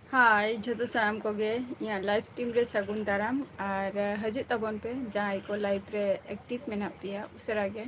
हाय जो साम को गे या लाइव स्ट्रीम रे सगुन दाराम और हजू तबन पे जहाँ को लाइव रे एक्टिव मेना पिया उसरा गे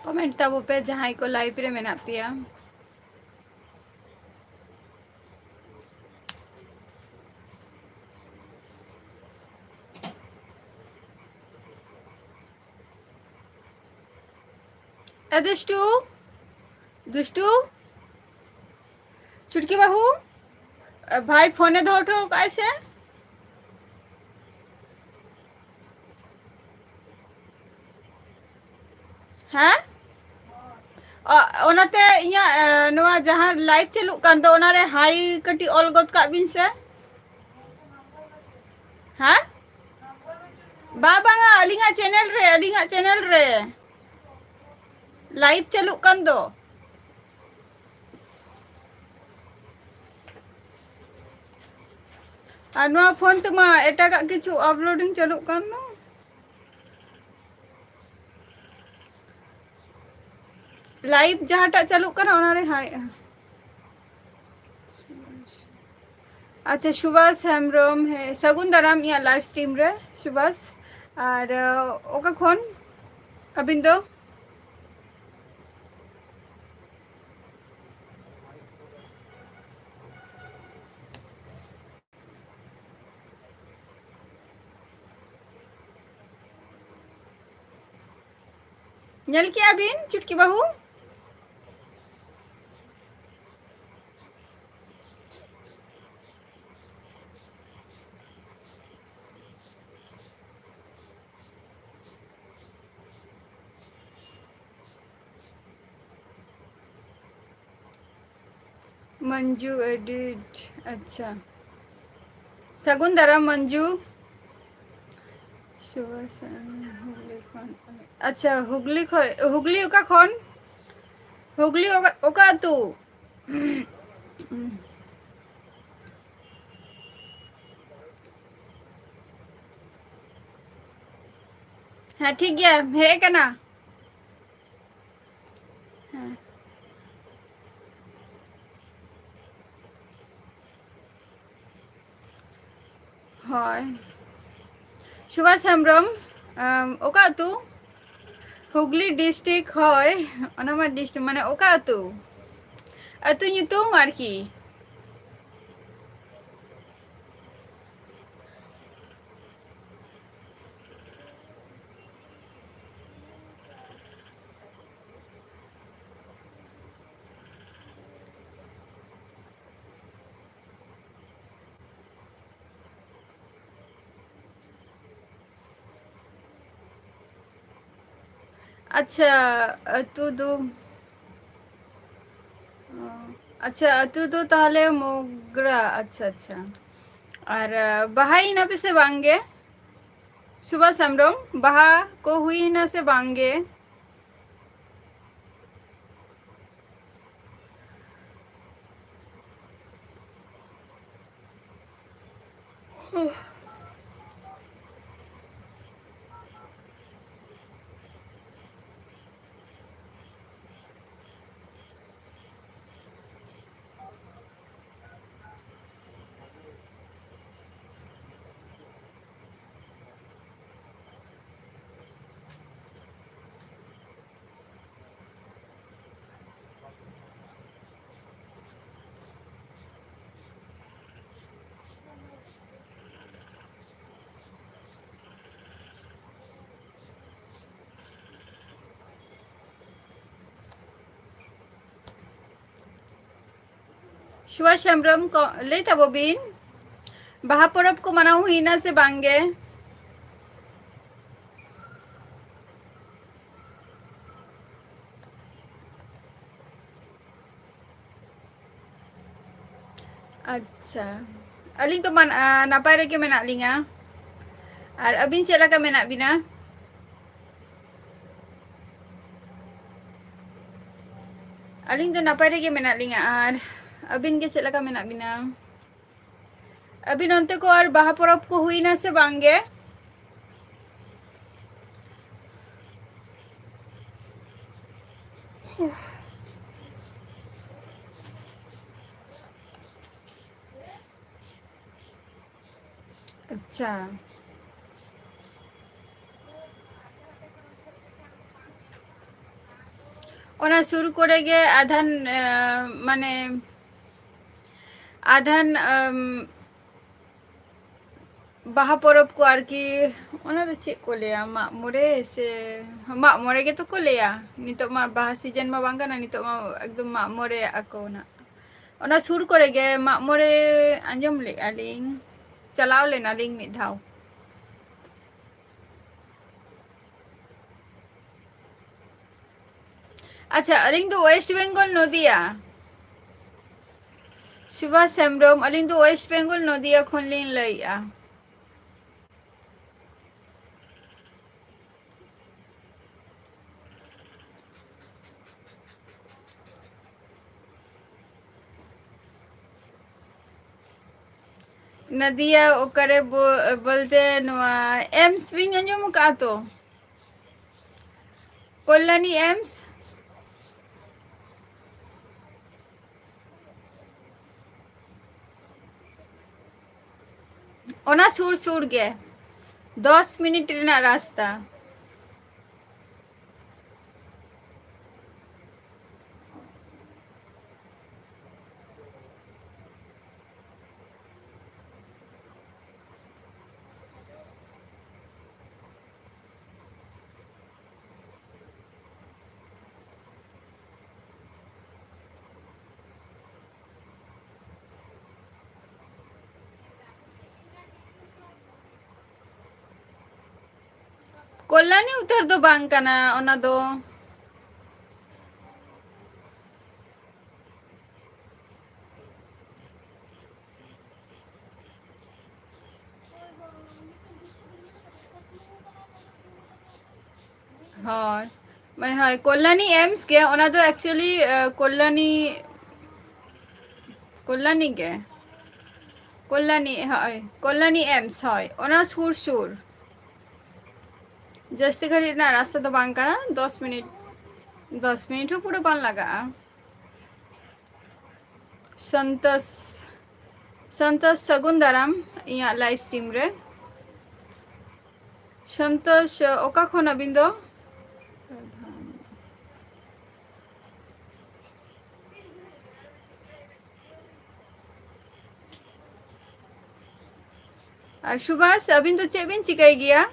कमेंट तब पे जहाँ को लाइव रे मेना पिया ए दुष्टू दुष्टू छुटकी बहू भाई फोने धो उठो कैसे हैं ओनाते इया नवा जहाँ लाइव चलू कान दो ओना रे हाई कटी ऑल गोद का बिन से हैं बाबा अलिंगा चैनल रे लाइव चलू कान दो नवा फोन तमा एटा का किछु अपलोडिंग चलू कान नो लाइव जहाँ चलू कान ओना रे हाई अच्छा सुभाष हेम्ब्रम है सगुन दाराम या लाइव स्ट्रीम रे सुभाष और ओका खन अबिन दो नल के अबिन चुटकी बहू मंजू एडिट अच्छा सगुन दाराम मंजू सुभाष हुगली खन अच्छा हुगली ओका खन हुगली ओका तू हाँ ठीक गया है कना हाँ হয় সুভাষ হেমব্রম ওকা তু হুগলি ডিস্ট্রিক্ট হয় অনামার ডিস্ট্রিক্ট মানে ওকা তু আতু nyutum আর কি अच्छा तू दो अच्छा तू तो ताहले मोगरा अच्छा अच्छा और बहाई ना पे से बांगे सुबह समरम बहा को हुई ना से बांगे सुभाष हेम्ब्रम को लई ताबोबिन बाहा परब को मनाव हुईना से बांगे? अच्छा अलिंग तो मन नापाय रेगे मेना लिंगा और अबिन चेला का मेना बिना? अलिंग तो नापाय रेगे मेना लिंगा और अबिन के चेला का मेना बिना? अबिन अंते को और बाहा परब को हुईना से बांगे? अच्छा ओना शुरू करेगे आधान माने आधान बाहा परब को आरकी ओना तो चेक को लेया मा मोरे से मा मोरे के तो को लेया नितो मा बाहा सीजन मा बांगा ना नितो मा एकदम मा मोरे ako ना ओना शुरू करेगे मा मोरे अंजम ले आलिंग चलाव लेना लिंग मिद धाव अच्छा अलिंग तो वेस्ट बेंगल नदिया सुभाष हेम्ब्रम अलिंग तो वेस्ट बेंगल नदिया खन लिंग लइया नदिया ओकरे बोलते नवा एम्स बिन अंजम का तो कल्याणी एम्स ओना सुर सुर गे 10 मिनट रेना रास्ता कल्याणी उतर दो बांग कना ओना दो हाँ मैं हाँ कल्याणी एम्स के ओना दो एक्चुअली कल्याणी कल्याणी के कल्याणी हाँ कल्याणी एम्स हाँ ओना सुर सुर जस्ती घड़ी ना रास्ता तो बांग कना 10 मिनट हो पूरा बांग लगा संतोष संतोष सगुंदाराम यहाँ लाइव स्ट्रीम रे संतोष ओका खन अबिन दो और सुभाष अबिन तो चे बिन चिकाई गया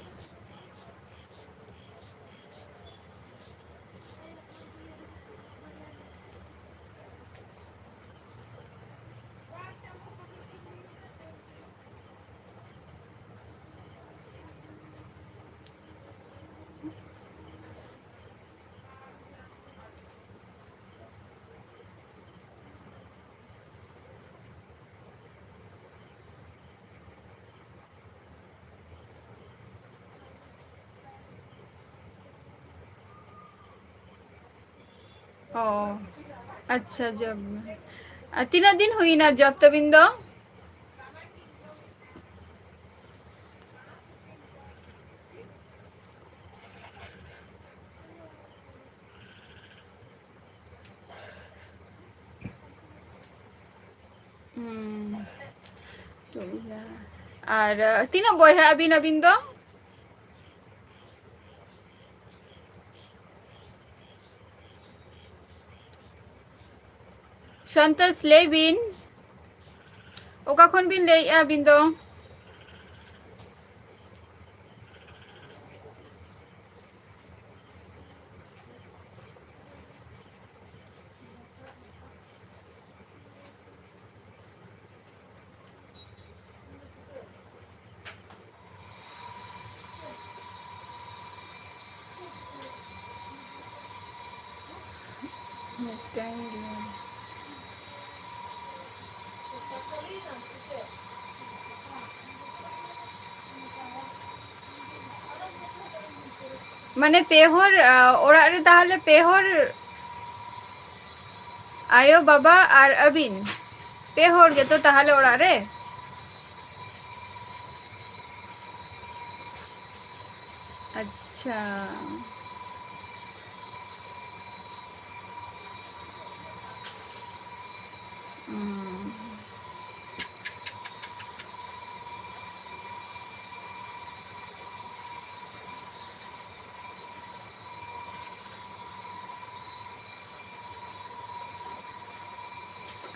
ओ अच्छा जब तीना दिन हुई ना जब तबिन दो तो और तीनों बॉय अबिन अबिन दो संतोष लेबिन ओका खन बिन ले अबिन दो माने पेहर ओरा रे ताहले पेहर आयो बाबा और अबिन पेहर गे तो ताहले ओरा रे अच्छा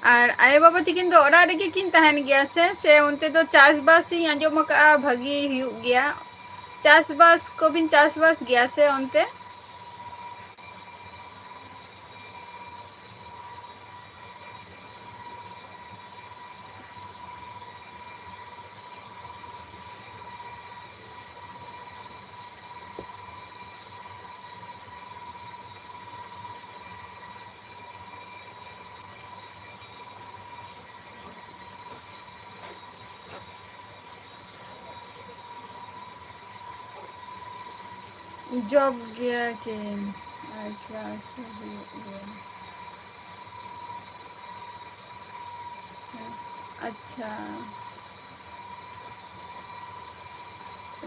और आयो बाबा तिकिन तो ओरा रे किन तहन गया से उनते तो चासबास ही आंजम का भागी हुई गया चासबास को बिन चासबास गया से उनते जॉब गया के क्लास अच्छा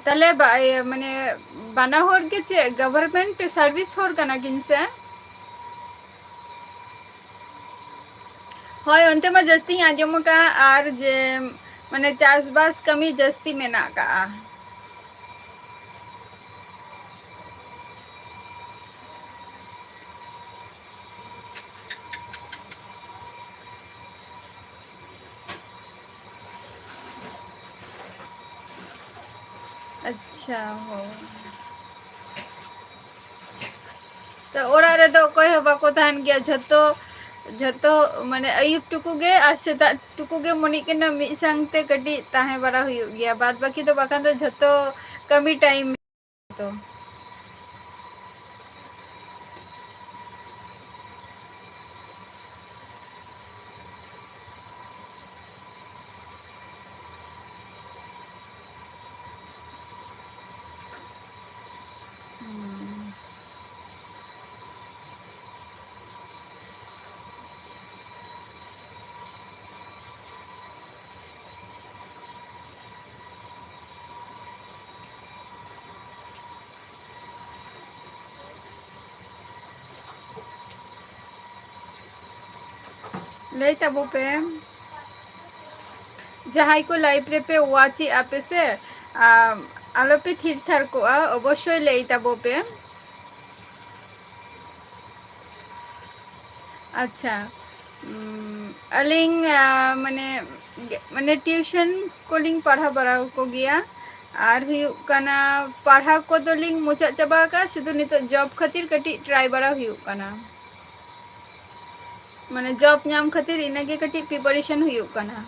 ताले माने बाना होर के चे गवर्नमेंट सर्विस होर कना किन से होय उनते मा जस्ती आंजम का आर जे माने चासबास कमी जस्ती मेना का अच्छा हो तो ओरा रे तो कोई बाको तहन गया झतो झतो माने अयुब टुकुगे और सेता टुकुगे मनी के ना मिद संगते कटी ताहे बड़ा हुई गया बाद बाकी तो बाकान तो झतो कमी टाइम तो लई तबो पे जहां को लाइव रे पे वाची आपे से आलो पे थिर थार को अवश्य लई तबो पे अच्छा अलिंग माने माने ट्यूशन कोलिंग पढ़ा बड़ा को गया और हुयु कना पढ़ा को तो लिंग मुचा चाबा का शुद्ध नित जॉब खातिर कटी ट्राई बड़ा हुयु कना माने जॉब नाम खातिर इनगे कटी प्रिपरेशन हुयु कना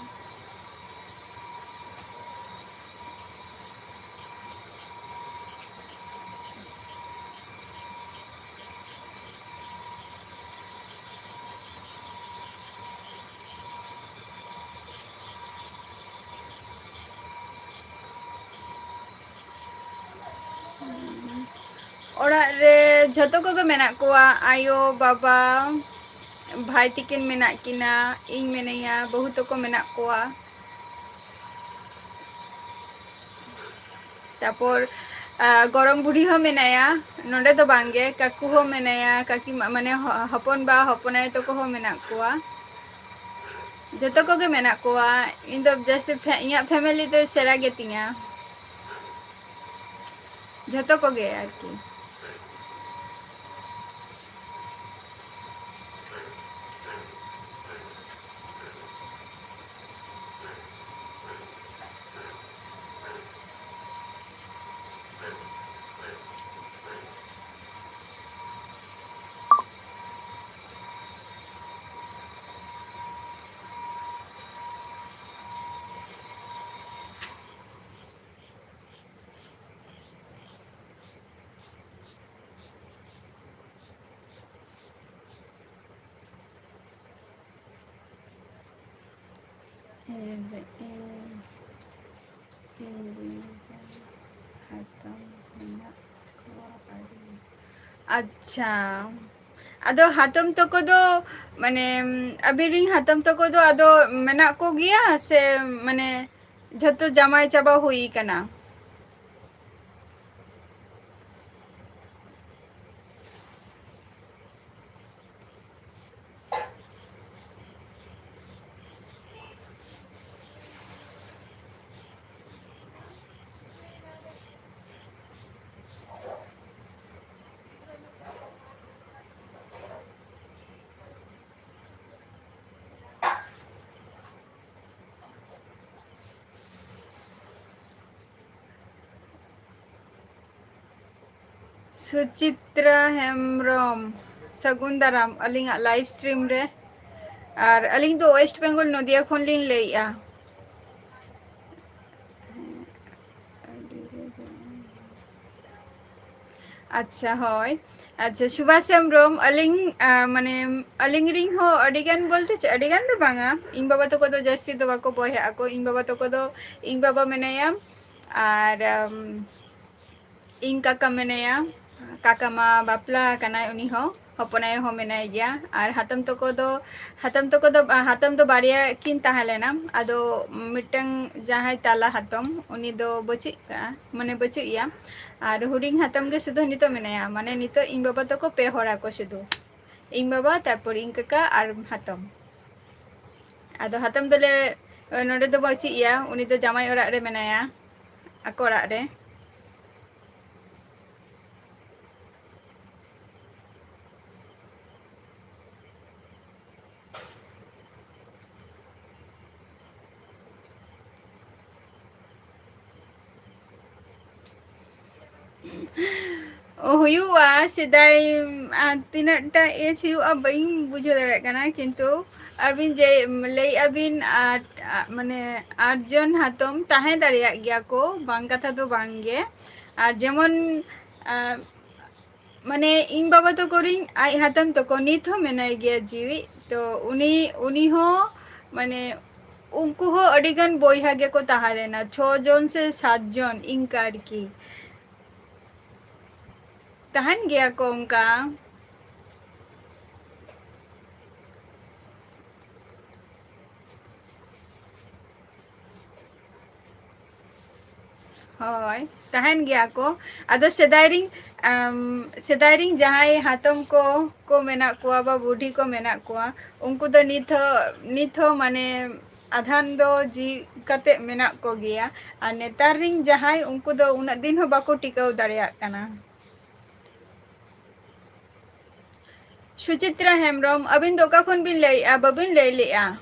ओड़ा रे झतो को मेना कोआ आयो बाबा भाई तिकिन मेना किना इन मेनैया बहुत को मेना कोआ तापर गरम बुढ़ी हो मेनाया नोडे तो बांगे काकू हो मेनाया काकी माने हपन बा हपनाय तो को हो मेना कोआ जतो को गे मेना कोआ इन दो जैसे इया फैमिली तो सेरा गे तिंगा जतो को गे आरकी अच्छा अदो हातम तको दो माने अभी रिंग हातम तको दो अदो मेना को गिया से माने झतो जमाई चाबा हुई कना सुचित्रा हेम्ब्रम सगुन दाराम अलिंगा लाइव स्ट्रीम रे और अलिंग तो वेस्ट बेंगल नदिया खन लिन लैया अच्छा होय अच्छा सुभाष हेम्ब्रम अलिंग माने अलिंग रिंग हो अडिगान बोलते अडिगान दो बांगा इन बाबा तो को दो जास्ती तो बाको बहे आको इन बाबा तो को दो इन बाबा मेनाया और इन काका मेनाया काका मा बापला कनाय उनी हो हपनाय हो मेनाय गया और हातम तो बारिया किन ताहलेना आदो मिटंग जहां ताला हातम उनी दो बचु का माने बचु या और हुडिंग हातम के शुद्ध नितो मेनाया माने नितो इन बाबा तो को पे होरा को शुद्ध इन बाबा तारपर इन काका और हातम आदो हातम दोले नोडे दो बचु या उनी दो जामाई ओरा रे मेनाया आको ओरा रे हुआ सेदाई तीन टा एज हुआ बई बुझे दाड़े कना किंतु अबिन जे लई अबिन माने 8 जन हातम ताहे दाड़िया गया को बांग कथा तो बांगे और जेमन माने इन बाबा तो कोरिंग आई हातम तो को नित हो मेनाय गया जीवी तो उनी उनी हो माने उनको हो अडिगन बोयहा गे को ताहालेना 6 जन से 7 जन इंकार की tahan gaya ko उनका होय tahan gaya ko ado सेदायरिंग जहां हातम को मेना कुआ बा बूढ़ी को मेना कुआ उनको तो निथो माने आधान दो जी कते मेना को गया और नेतार रिंग जहां उनको दो उन दिन हो बाको टिकाव दाड़िया कना सुचित्रा हेम्ब्रम अबिन दोका खन बिन लैया बबिन लೈ लिया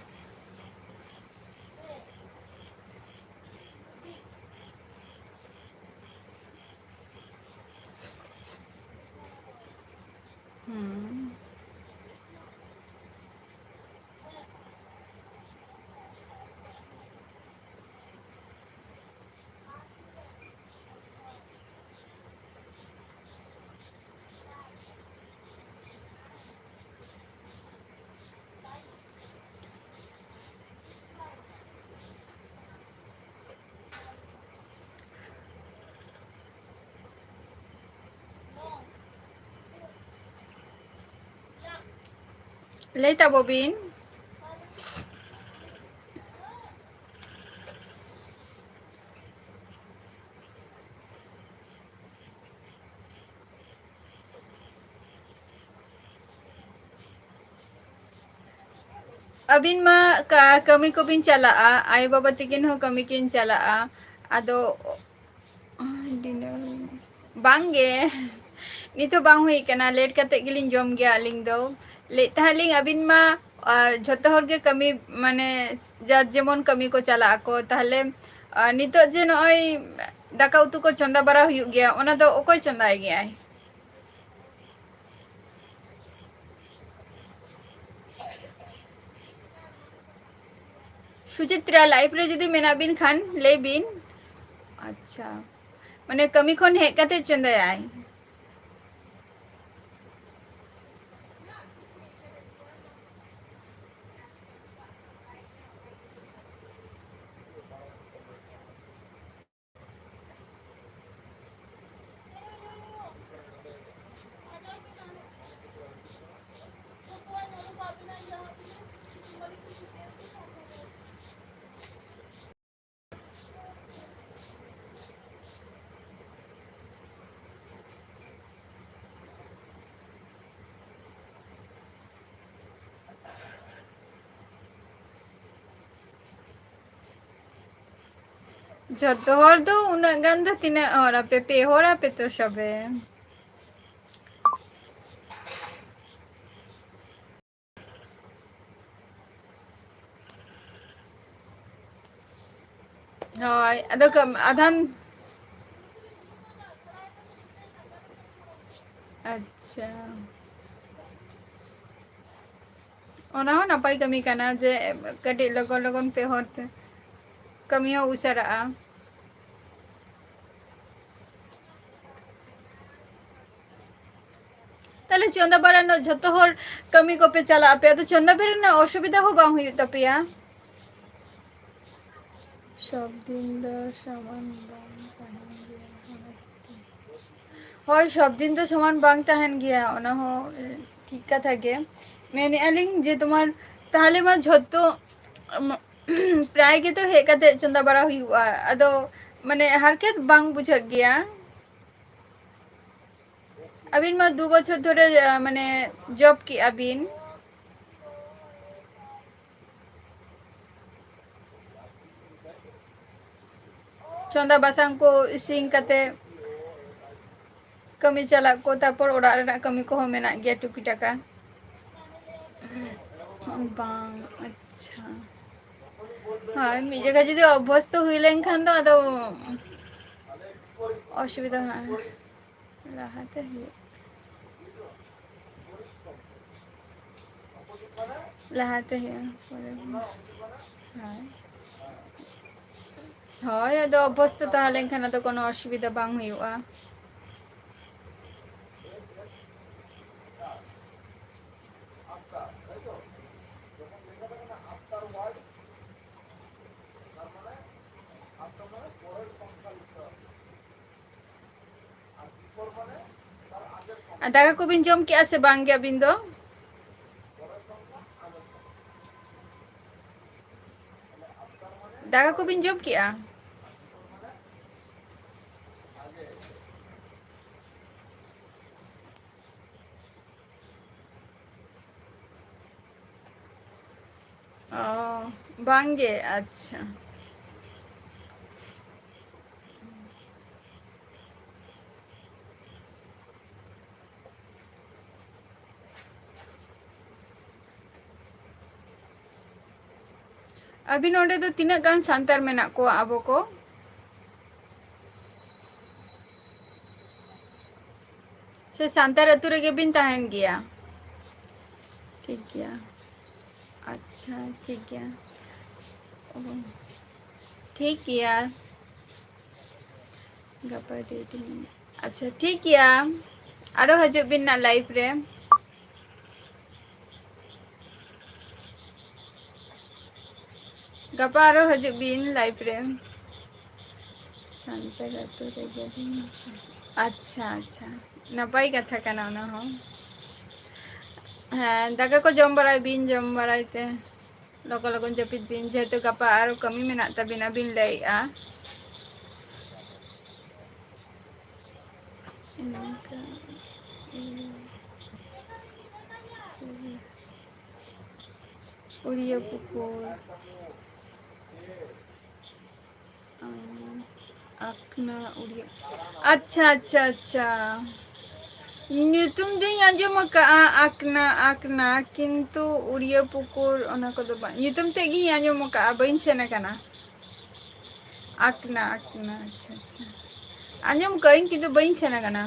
Later, Bobin. अबिन मा कमी को बिन चला आय बाबा तिकिन हो कमी किन चला आदो डिनर बांगे नितो बांग हुई कना लेट कते गिलिन जम गया अलिंग दो ले तालिंग अबिन मा झोतो हर गे कमी माने जा जेमन कमी को चला को ताहले नितो जे नय दाका उतु को चंदा बारा हुई गया ओना दो ओकोय चंदाय गया सुचित्रा लाइफ रे जुदी मेना बिन खान ले बिन अच्छा माने कमी खन हे कते चंदाय जतो हर दो उना गंद तिना और पे होरा पे तो सबे होय अदो कम आधान अच्छा ओना हो नपाई कमी कना जे कटी लगन लगन पे होते कमी हो उसरा ताले चंदा बारा न झतो हर कमी को पे चला पे तो चंदा बेर ना असुविधा हो बा हुई तपिया सब दिन द समान बांग तहन गया होय सब दिन तो समान बांग तहन गया ओना हो ठीक कथा गे मैंने अलिंग जे तुम्हार ताहले मा झतो प्राय के तो हे कते चंदा बारा हुआ अदो माने हरकत बांग बुझ गया अबिन मा 2 बछर धरे माने जॉब की अबिन चंदा बासांग को इसिंग कते कमी चला को तापर ओड़ा रे कमी को हो मेना गया टुकी टाका बांग अच्छा हाँ मी जगह जदी अभ्यस्त हुई लेन खान दो अदो असुविधा हाँ लाहाते हुई लाहाते हुई हाँ ᱦᱳᱭ ᱟᱫᱚ ᱚᱵᱚᱥᱛᱟ ᱛᱟᱦᱮᱸ ᱞᱮᱱᱠᱷᱟᱱ ᱟᱫᱚ ᱠᱳᱱᱳ ᱚᱥᱩᱵᱤᱫᱟ ᱵᱟᱝ ᱦᱩᱭᱩᱜᱼᱟ दाका को बिन जम किया से बांग गया बिन दो दाका को बिन जम किया बांगे अच्छा अभी नोडे तो तीना गान सांतार मेना को आबो को से सांतार अतु रे बिन तहन गया ठीक गया अच्छा ठीक गया ठीक गया गपर डेटिंग अच्छा ठीक गया आरो हजू बिन ना लाइफ रे गपा आरो हजू बिन लाइफ रे सांतार अतु रे बिन अच्छा अच्छा नपाई कथा कना ना हो हाँ दाका को जम बराय बिन जम बरायते लोगो लगन जपित बिन जेहेतु गपा आरो कमी मेना तबिना बिन लैआ उड़िया पुकुर akna udia. Acha acha acha. Nyutum din anjom ka akna kintu udia pukur ona ko do ba. Nyutum te gi anjom ka bain sena kana. Akna acha acha. Anjom kain kintu bain sena kana.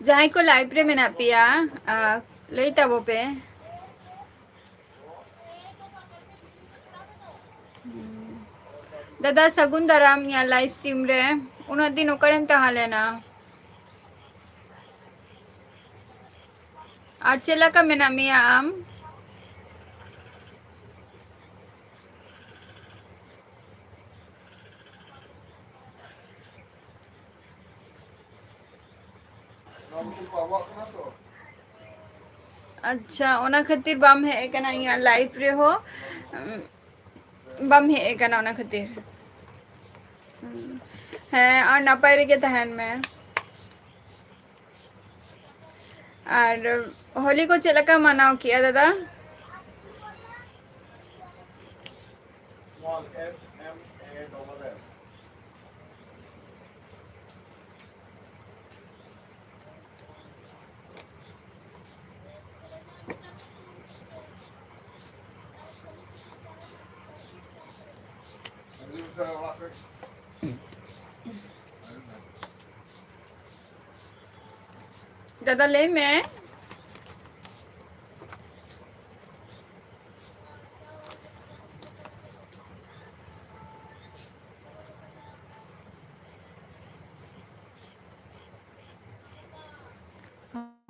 Jahai ko library में ना पिया लई तबो पे दादा सगुन दाराम या live stream रे उन दिन ओकरेम तहा लेना आज चला का मेना मिया आम अच्छा ओना खातिर बम है कना या लाइव रे हो बम है कना ओना खातिर है और नपाय रे के तहन में और होली को चला का मनाओ किया दादा दादा ले मैं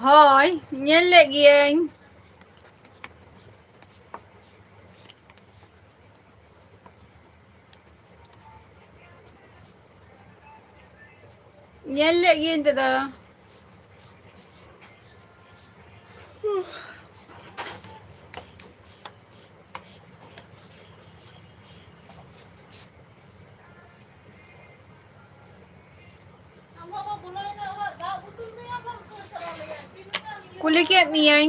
Hoy, nhớ lệ ghiền nhớ lệ ghiền दादा कुली के मियां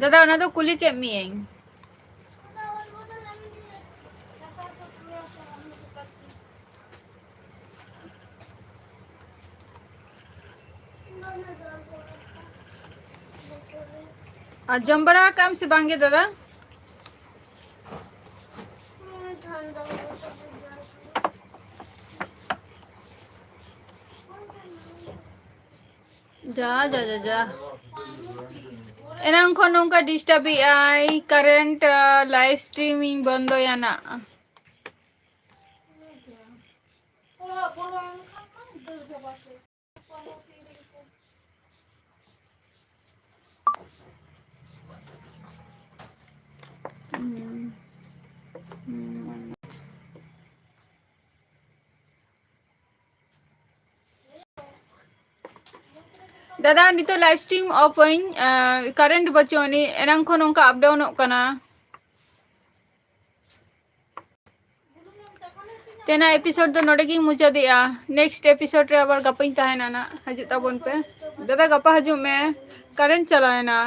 दादा ना तो कुली के मियां जम्बरा काम से बांगे दादा जा जा जा जा एनांग खन नोंका डिस्टर्ब आई करंट लाइव स्ट्रीमिंग बंद या ना दादा नी तो लाइव स्ट्रीम ऑफ होइन करंट बचोनी एनांग खन नोंका अप डाउन कना तेना एपिसोड तो नोडे गी मुचा दिया नेक्स्ट एपिसोड रे आबार गपाई ताहेना ना हजू ताबोन पे दादा गपा हजू में करंट चलाए ना